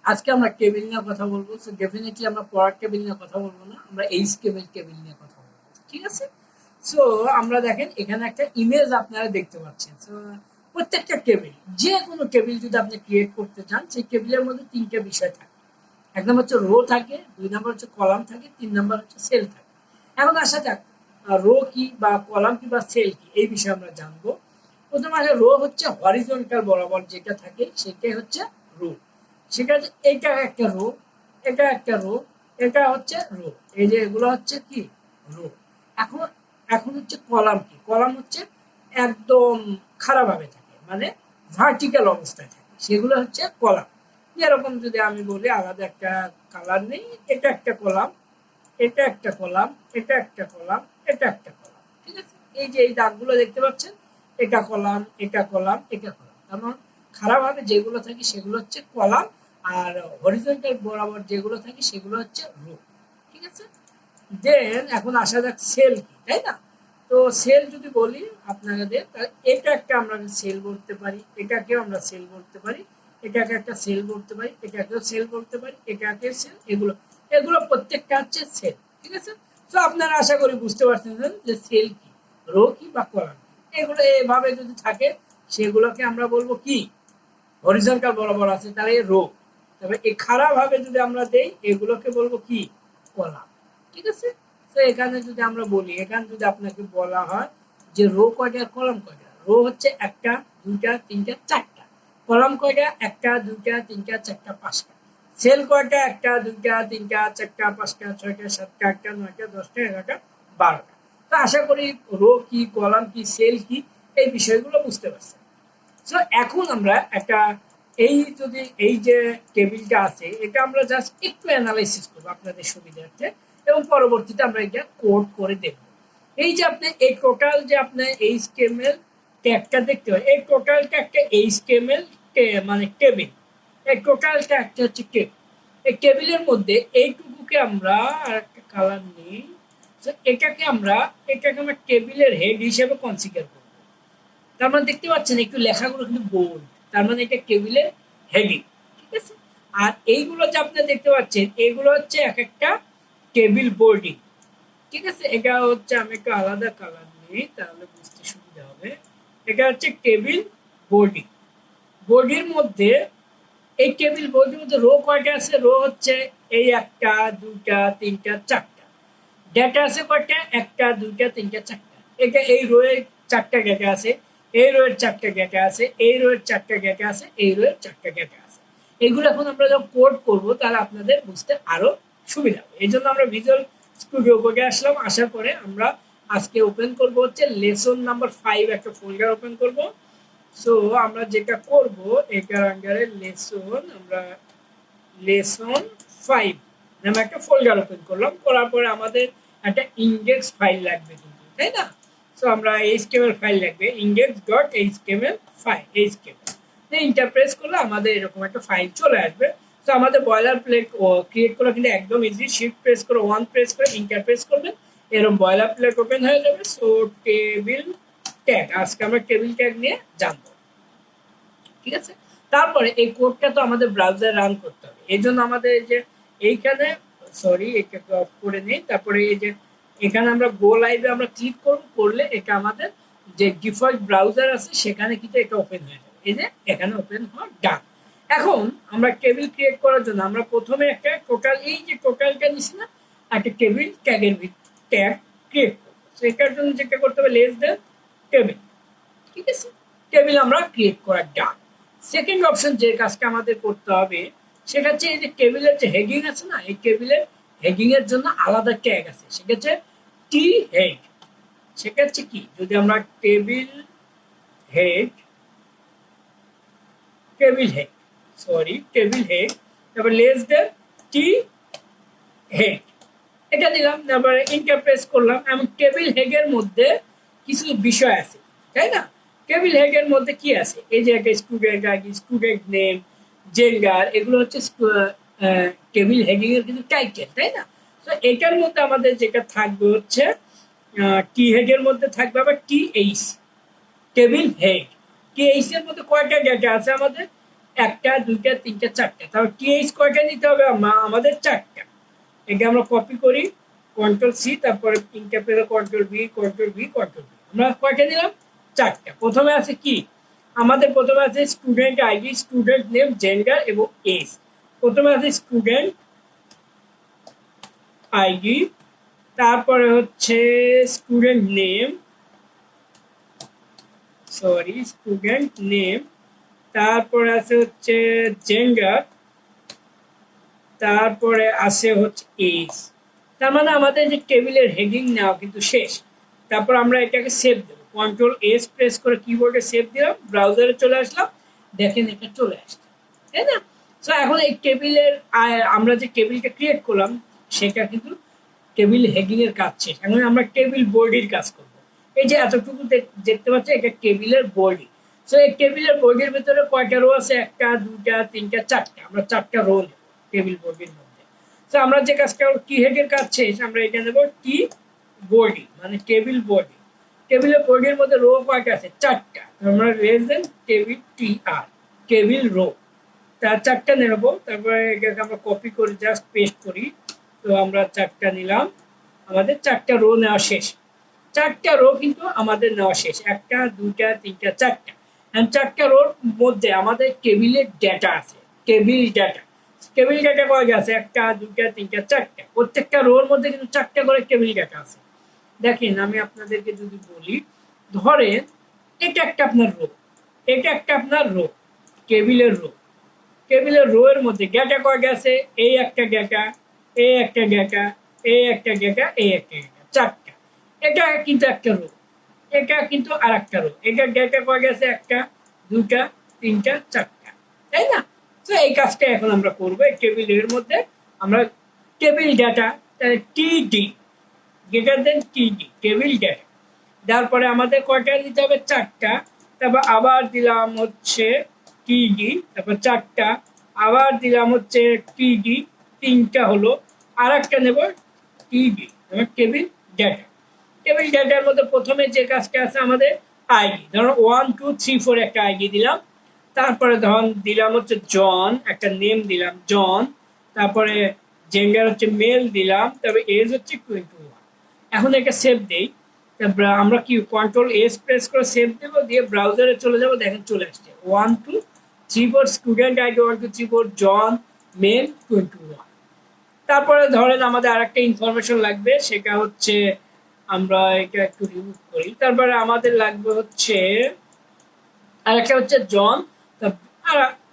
আজকে আমরা কেবিল নিয়ে কথা বলবো। সো ডেফিনেটলি আমরা পড়ার কেবিল নিয়ে কথা বলবো না, আমরা কেবিল নিয়ে কথা বলবো। ঠিক আছে? সো আমরা দেখেন এখানে একটা ইমেজ আপনারা দেখতে পাচ্ছেন। সো প্রত্যেকটা কেবিল, যে কোনো কেবিল যদি আপনি ক্রিয়েট করতে চান, সেই কেবিলের মধ্যে তিনটে বিষয় থাকে। এক নম্বর হচ্ছে রো থাকে, দুই নম্বর হচ্ছে কলাম থাকে, তিন নম্বর হচ্ছে সেল থাকে। এখন আসা যাক রো কি বা কলাম কি বা সেল কি, এই বিষয়ে আমরা জানবো। প্রথমে আসে রো হচ্ছে হরিজন্টাল বরাবর যেটা থাকে সেটাই হচ্ছে রো। সেটা হচ্ছে এটা একটা রো, এটা একটা রো, এটা হচ্ছে রো। এই যে এগুলো হচ্ছে কি রো। এখন এখন হচ্ছে কলাম কি, কলাম হচ্ছে একদম খারাপ ভাবে থাকে, মানে ভার্টিক্যাল অবস্থায় থাকে, সেগুলো হচ্ছে কলাম। যেরকম যদি আমি বলি আলাদা একটা কালার নেই, এটা একটা কলাম, এটা একটা কলাম, এটা একটা কলাম, এটা একটা কলাম। ঠিক আছে? এই যে এই দাগগুলো দেখতে পাচ্ছেন, এটা কলাম, এটা কলাম, এটা কলাম। কারণ খারাপ ভাবে যেগুলো থাকে সেগুলো হচ্ছে কলাম, আর হরিজন্টাল বরাবর যেগুলো থাকে সেগুলো হচ্ছে রো। ঠিক আছে? দেন এখন আসা যাক সেল কি, তাই না? তো সেল যদি বলি আপনাদের, তাহলে এটা একটা আমরা সেল বলতে পারি, এটাকেও আমরা সেল বলতে পারি, এটাকে একটা সেল বলতে পারি, এটাকেও সেল বলতে পারি, এটাকে সেল, এগুলো এগুলো প্রত্যেকটা হচ্ছে সেল। ঠিক আছে? তো আপনারা আশা করি বুঝতে পারছেন যে সেল কি, রো কি বা কলাম কি। এগুলো এভাবে যদি থাকে সেগুলোকে আমরা বলবো কি, হরিজন্টাল বরাবর আছে তাহলে রো। তবে এই খারাপ ভাবে যদি আমরা দেই এগুলোকে বলবো কি, কলাম। ঠিক আছে? তো এখানে যদি আমরা বলি, এখানে যদি আপনাকে বলা হয় যে রো কয়টা আর কলাম কয়টা, রো হচ্ছে একটা, দুইটা, তিনটা, চারটা। কলাম কয়টা? একটা, দুইটা, তিনটা, চারটা, পাঁচটা। সেল কয়টা? একটা, দুইটা, তিনটা, চারটা, পাঁচটা, ছয়টা, সাতটা, আটটা, নয়টা, দশটা, 11টা, 12টা। তো আশা করি রো কি, কলাম কি, সেল কি, এই বিষয়গুলো বুঝতে পারছেন। সো এখন আমরা একটা, এই যদি এই যে টেবিলটা আছে এটা আমরা জাস্ট একটু অ্যানালাইসিস করবো আপনাদের সুবিধার্থে, এবং পরবর্তীতে আমরা এটা কোড করে দেখব। এই যে আপনি এই টোটাল যে আপনার এইচটিএমএল ট্যাগটা দেখতে হয়, এই টোটালটা একটা এইচটিএমএল মানে টেবিল। এই টোটালটা একটা হচ্ছে টেবিল। এই টেবিলের মধ্যে এইটুকুকে আমরা আর একটা কালার নিই, এটাকে আমরা টেবিলের হেড হিসেবে কনসিডার করব। তার মানে দেখতে পাচ্ছেন একটু লেখাগুলো কিন্তু বোল্ড, তার মানে এটা টেবিলের হেডিং। ঠিক আছে? আর এইগুলো যে আপনি দেখতে পাচ্ছেন এগুলো হচ্ছে এক একটা টেবিল বোর্ডিং। ঠিক আছে? এটা হচ্ছে, আমি একটু আলাদা কালার নিই তাহলে বুঝতে সুবিধা হবে। এটা হচ্ছে টেবিল বোর্ডিং। বোর্ডের মধ্যে, এই টেবিল বোর্ডের মধ্যে রো কয়টা আছে? রো হচ্ছে এই একটা, দুইটা, তিনটা, চারটা। ডেটা আছে কয়টা? একটা, দুইটা, তিনটা, চারটা। এটা এই রোয়ের চারটা ডেটা আছে, এই রোয়ের চারটা ডেটা আছে, এই রোয়ের চারটা ডেটা আছে, এই রোয়ের চারটা ডেটা আছে। এগুলো এখন আমরা যখন কোড করব তাহলে আপনাদের বুঝতে আরো সুবিধা হবে। এই জন্য আমরা ভিজুয়াল স্টুডিও কোডে আসলাম। আসার পরে আমরা আজকে ওপেন করব হচ্ছে লেসন নাম্বার 5, একটা ফোল্ডার ওপেন করব। সো আমরা যেটা করব, এটার আন্ডারে লেসন 5 নামে একটা ফোল্ডার ওপেন করলাম। করার পরে আমাদের একটা ইন্ডেক্স ফাইল লাগবে কিন্তু, তাই না? সো আমরা এইচটিএমএল ফাইল লাগবে, index.html এইচটিএমএল। ইন্টার প্রেস করলে আমাদের এরকম একটা ফাইল চলে আসবে। তো আমাদের বয়লার প্লেট ক্রিয়েট করা কিন্তু একদম ইজি। শিফট প্রেস করে, 1 প্রেস করে ইন্টার প্রেস করবেন, এরকম বয়লার প্লেট ওপেন হয়ে যাবে। সো টেবিল ট্যাগ, আজকে আমরা টেবিল ট্যাগ নিয়ে জানবো। ঠিক আছে? তারপরে এই কোডটা তো আমাদের ব্রাউজারে রান করতে হবে। এই জন্য আমাদের এই যে এইখানে, সরি এটাকে অফ করে নিই, তারপরে এই যে এখানে আমরা গো লাইভে আমরা ক্লিক করব, করলে এটা আমাদের যে ডিফল্ট ব্রাউজার আছে সেখানে কিন্তু এটা ওপেন হয়ে যাবে। এই যে এখানে ওপেন হওয়া ডান। এখন আমরা টেবিল ক্রিয়েট করার জন্য আমরা প্রথমে একটা টোটাল, এই যে টোটালটা নিছি না, একটা টেবিল ট্যাগের ট্যাগ ক্রিয়েট করবো। এটার জন্য যেটা করতে হবে, লেস দেন টেবিল। ঠিক আছে? টেবিল আমরা ক্রিয়েট করার ডান। সেকেন্ড অপশন যে কাজটা আমাদের করতে হবে সেটা হচ্ছে এই যে টেবিলের যে হেডিং আছে না, এই টেবিলের হেডিং এর জন্য আলাদা ট্যাগ আছে, সেটা হচ্ছে টি হেড। সেটা হচ্ছে কি, যদি আমরা table head, table head, sorry table head, তারপর লেস দেন টি হেড, এটা দিলাম, তারপরে ইন্টার প্রেস করলাম। এবং টেবিল হেডের মধ্যে কিছু বিষয় আছে, তাই না? টেবিল হেডের মধ্যে কি আছে? এই যে একটা student ID, student name, gender, এগুলো হচ্ছে টেবিল হেডিং এর কিন্তু টাইটেল, তাই না? তো এটার মধ্যে আমাদের যেটা থাকবে হচ্ছে টি হেডের মধ্যে থাকবে আবার T H, table head. T H এর মধ্যে কয়টা ডেটা আছে আমাদের? একটা দুইটা তিনটা চারটা, তাহলে টিএইচ কয়টা দিতে হবে আমাদের চারটা। এটা আমরা কপি করি, কন্ট্রোল সি, তারপরে interpreter control V control V control V, আমরা কয়টা দিলাম চারটা। প্রথমে আছে কি আমাদের, প্রথমে আছে student ID, student name, gender এবং এজ। প্রথমে আছে স্টুডেন্ট আইডি, তারপরে হচ্ছে স্টুডেন্ট নেম, স্টুডেন্ট নেম, তারপরে আছে হচ্ছে জেন্ডার, তারপরে আছে হচ্ছে এজ। তার মানে আমাদের যে টেবিলের হেডিং নেওয়া কিন্তু শেষ। তারপর আমরা এটাকে সেভ দেবো, কন্ট্রোল এস প্রেস করে কিবোর্ডে সেভ দিলাম, ব্রাউজারে চলে আসলাম, দেখেন এটা চলে আসছে, তাই না? সো এখন এই টেবিলের আমরা যে টেবিলটা ক্রিয়েট করলাম সেটা কিন্তু টেবিল হেডিং এর কাজ শেষ। এখন আমরা টেবিল বডির কাজ করব। এই যে এতটুকু দেখতে পাচ্ছি এটা টেবিলের বডি। সো এই টেবিলের বডির ভিতরে কয়টা রো আছে, একটা দুইটা তিনটা চারটা, আমরা চারটা রো নেব টেবিল বডির মধ্যে। তো আমরা যে কাজটা টি হেডের কাজ শেষ, আমরা এটা নেব টি বডি, মানে টেবিল বডি। টেবিলের বডির মধ্যে রো কয়টা আছে, চারটা, আমরা লেস দেন টেবিল টি আর, টেবিল রো, তার চারটা নেব। তারপরে এটাকে আমরা কপি করে জাস্ট পেস্ট করি, তো আমরা চারটা নিলাম, আমাদের চারটা রো নেওয়া শেষ। চারটা রো কিন্তু আমাদের নেওয়া শেষ, একটা দুইটা তিনটা চারটা। চারটা রোর মধ্যে আমাদের টেবিলের ডেটা আছে, টেবিল ডেটা। টেবিল ডেটা কয়টা আছে, একটা দুইটা তিনটা চারটা, প্রত্যেকটা রোর মধ্যে কিন্তু চারটা করে টেবিল ডেটা আছে। দেখেন আমি আপনাদেরকে যদি বলি, ধরেন এটা একটা আপনার রো, এটা একটা আপনার রো, টেবিলের রো। টেবিলের রো এর মধ্যে ডেটা কয়টা আছে, এই একটা ডেটা, এই একটা ডেটা, এই একটা ডেটা, এই একটা ডেটা, চারটা। এটা কিন্তু একটা রো, এটা কিন্তু আর একটা রো। এটা ডেটা কয়টা আছে, একটা দুটা তিনটা চারটা, তাই না? তো এই কাজটা এখন আমরা করবো এই টেবিলের মধ্যে। আমরা টেবিল ডেটা, তাহলে টিডি গ্রেটার দেন টিডি, টেবিল ডেটা। তারপরে আমাদের কয়টা দিতে হবে, চারটা। তারপর আবার দিলাম হচ্ছে টিডি, তারপর চারটা, আবার দিলাম হচ্ছে টিডি, তিনটা হলো, আর একটা নেব টিডি, টেবিল ডেটা। টেবিল ডেটার মধ্যে প্রথমে যে কাজটা আছে আমাদের আইডি, ধরুন 1 2 3 4 একটা আইডি দিলাম। তারপরে ধরুন দিলাম হচ্ছে জন, একটা নেম দিলাম জন, তারপরে জেন্ডার হচ্ছে মেল দিলাম, তারপরে এজ হচ্ছে 21। এখন এটা সেভ দেই, আমরা কি কন্ট্রোল এস প্রেস করে সেভ দেবো, দিয়ে ব্রাউজারে চলে যাবো, দেখেন চলে আসছে 1 2 3 4 স্টুডেন্ট আইডি 1 2 3 4 জন মেল 21। তারপরে ধরেন আমাদের আরেকটা ইনফরমেশন লাগবে, সেটা হচ্ছে আমরা এটা একটু রিমুভ করি। তারপরে আমাদের লাগবে হচ্ছে আরেকটা হচ্ছে জন,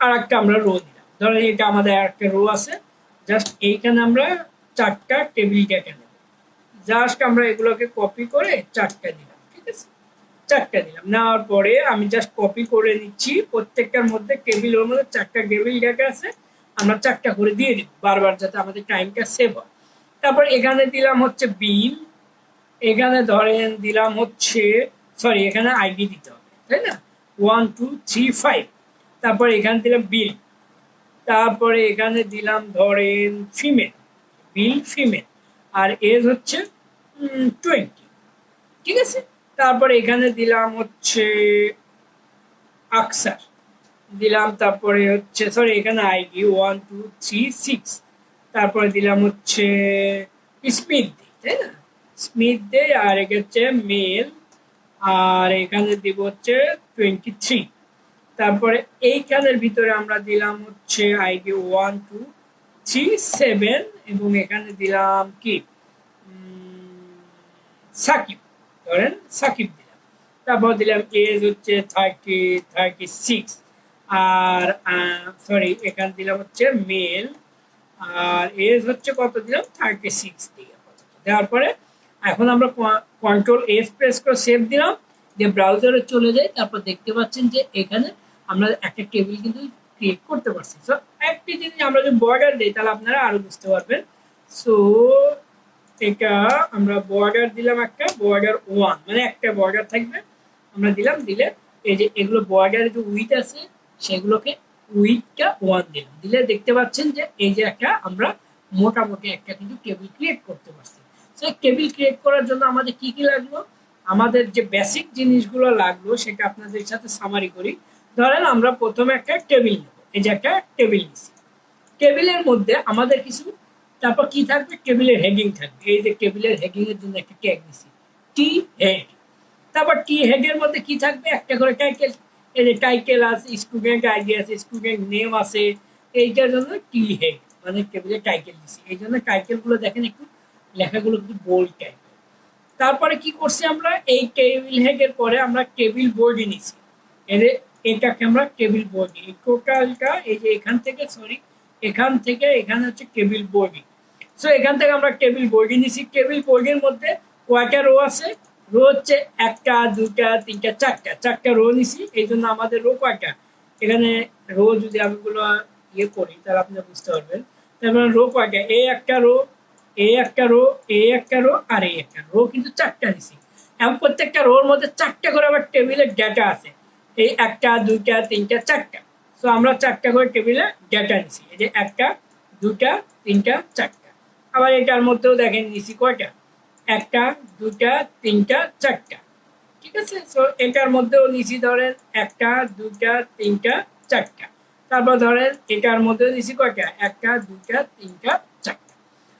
আর একটা আমরা রো দিলাম, ধরেন এটা আমাদের আরেকটা রো আছে। জাস্ট এইখানে আমরা চারটা টেবিল ডেটা নেব, জাস্ট আমরা এগুলোকে কপি করে চারটা দিলাম, ঠিক আছে? চারটা দিলাম, নেওয়ার পরে আমি জাস্ট কপি করে নিচ্ছি, প্রত্যেকটার মধ্যে টেবিলের মধ্যে চারটা টেবিল ডেটা আছে, আমরা চারটা করে দিয়ে দিব বারবার, যাতে আমাদের টাইমটা সেভ হয়। তারপর এখানে দিলাম হচ্ছে বিল, এখানে ধরেন দিলাম হচ্ছে, সরি এখানে আইডি দিতে হবে, তাই না? 1 2 3 5, তারপর এখানে দিলাম বিল, তারপরে এখানে দিলাম ধরেন ফিমেল, বিল ফিমেল, আর এজ হচ্ছে 20, ঠিক আছে? তারপরে এখানে দিলাম হচ্ছে আকসার দিলাম, তারপরে হচ্ছে সরি এখানে আইডি 1 2 3 6, তারপরে দিলাম হচ্ছে স্মিথ দি, তাই না? স্মিথ দে, আর এটা হচ্ছে মেল, আর এখানে দিব হচ্ছে 23। তারপরে এইখানের ভিতরে আমরা দিলাম হচ্ছে আইডি 1 2 3 7, এবং এখানে দিলাম কি সাকিব, ধরেন সাকিব দিলাম। তারপর দিলাম এজ হচ্ছে 36, আর সরি এখানে দিলাম হচ্ছে মেল, আর এজ হচ্ছে কত দিলাম 36 দিলাম। দেওয়ার পরে এখন আমরা কন্ট্রোল এস প্রেস করে সেভ দিলাম, দিয়ে ব্রাউজারে চলে যাই। তারপর দেখতে পাচ্ছেন যে এখানে আমরা একটা টেবিল কিন্তু ক্রিয়েট করতে পারছি। সো একটি জিনিস আমরা যদি বর্ডার দিই তাহলে আপনারা আরো বুঝতে পারবেন। সো এটা আমরা বর্ডার দিলাম, একটা বর্ডার 1, মানে একটা বর্ডার থাকবে, আমরা দিলাম, দিলে এই যে এগুলো বর্ডারে যে উইথ আছে সেগুলোকে উইথটা 1 দিলাম, দিলে দেখতে পাচ্ছেন যে এই যে একটা আমরা মোটামুটি একটা কিন্তু টেবিল ক্রিয়েট করতে পারছি। সো টেবিল ক্রিয়েট করার জন্য আমাদের কি কি লাগলো, আমাদের যে বেসিক জিনিসগুলো লাগলো সেটা আপনাদের সাথে সামারি করি। ধরেন আমরা প্রথমে একটা টেবিল নেব, এই যে একটা টেবিল নিছি, টেবিলের মধ্যে আমাদের কিছু, তারপর কি থাকবে, টেবিলের হেডিং থাকবে। এই যে টেবিলের হেডিং এর জন্য একটা ট্যাগ দিছি, টি হেড। তারপর টি হেড এর মধ্যে কি থাকবে, একটা করে টাইটেল। এই যে টাইটেল আছে, স্টুডেন্ট আইডি আছে, স্টুডেন্ট নেম আছে, এইটার জন্য টি হেড মানে টেবিলে টাইটেল দিছি। এই জন্য টাইটেল গুলো দেখেন একটু লেখাগুলো কিন্তু বোল্ড টাইপ। তারপরে কি করছি আমরা, এই টেবিল হেড এর পরে আমরা টেবিল বোর্ডে নিছি। এটাকে আমরা টেবিল বোর্ড, এই টোটালটা এই যে এখান থেকে, সরি এখান থেকে এখানে হচ্ছে টেবিল বোর্ডিং। সো এখান থেকে আমরা টেবিল বোর্ডিং নিছি। টেবিল বোর্ডের মধ্যে কয়টা রো আছে, রো হচ্ছে একটা, দুটা, তিনটা, চারটা রো নিছি। এই জন্য আমাদের রো কয়টা, এখানে রো যদি আমি গুলো ইয়ে করি তাহলে আপনি বুঝতে পারবেন। তারপরে রো কয়টা, এ একটা রো, এ একটা রো, এ একটা রো, আর এই একটা রো, কিন্তু চারটা নিছি। এবং প্রত্যেকটা রোর মধ্যে চারটা করে আবার টেবিলের ডেটা আছে, এই একটা, দুটা, তিনটা, চারটা। তো আমরা চারটা করে টেবিলে ডেটা নিছি, এই যে একটা, দুটা, তিনটা, চারটা। আবার এটার মধ্যেও দেখেন নিছি কয়টা, একটা, দুটা, তিনটা, চারটা। ঠিক আছে, তো এটার মধ্যেও নিছি ধরেন একটা, দুটা, তিনটা, চারটা। তারপর ধরেন এটার মধ্যেও নিছি কয়টা, একটা, দুটা, তিনটা, চারটা।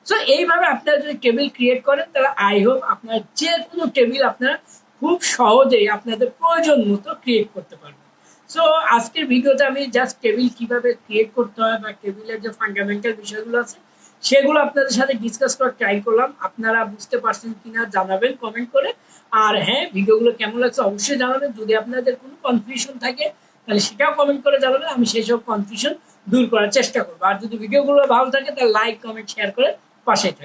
সো এইভাবে আপনারা যদি টেবিল ক্রিয়েট করেন তাহলে আই হোপ আপনারা যে কোনো টেবিল আপনারা খুব সহজেই আপনাদের প্রয়োজন মতো ক্রিয়েট করতে পারবেন। সো আজকের ভিডিওতে আমি জাস্ট টেবিল কিভাবে ক্রিয়েট করতে হয় বা টেবিলের যে ফান্ডামেন্টাল বিষয়গুলো আছে সেগুলো আপনাদের সাথে ডিসকাস করার ট্রাই করলাম। আপনারা বুঝতে পারছেন কিনা জানাবেন কমেন্ট করে। আর হ্যাঁ, ভিডিওগুলো কেমন লাগছে অবশ্যই জানাবেন। যদি আপনাদের কোনো কনফিউশন থাকে তাহলে সেটাও কমেন্ট করে জানাবেন, আমি সেই সব কনফিউশন দূর করার চেষ্টা করবো। আর যদি ভিডিওগুলো ভালো থাকে তাহলে লাইক, কমেন্ট, শেয়ার করে পাশে থাকবেন।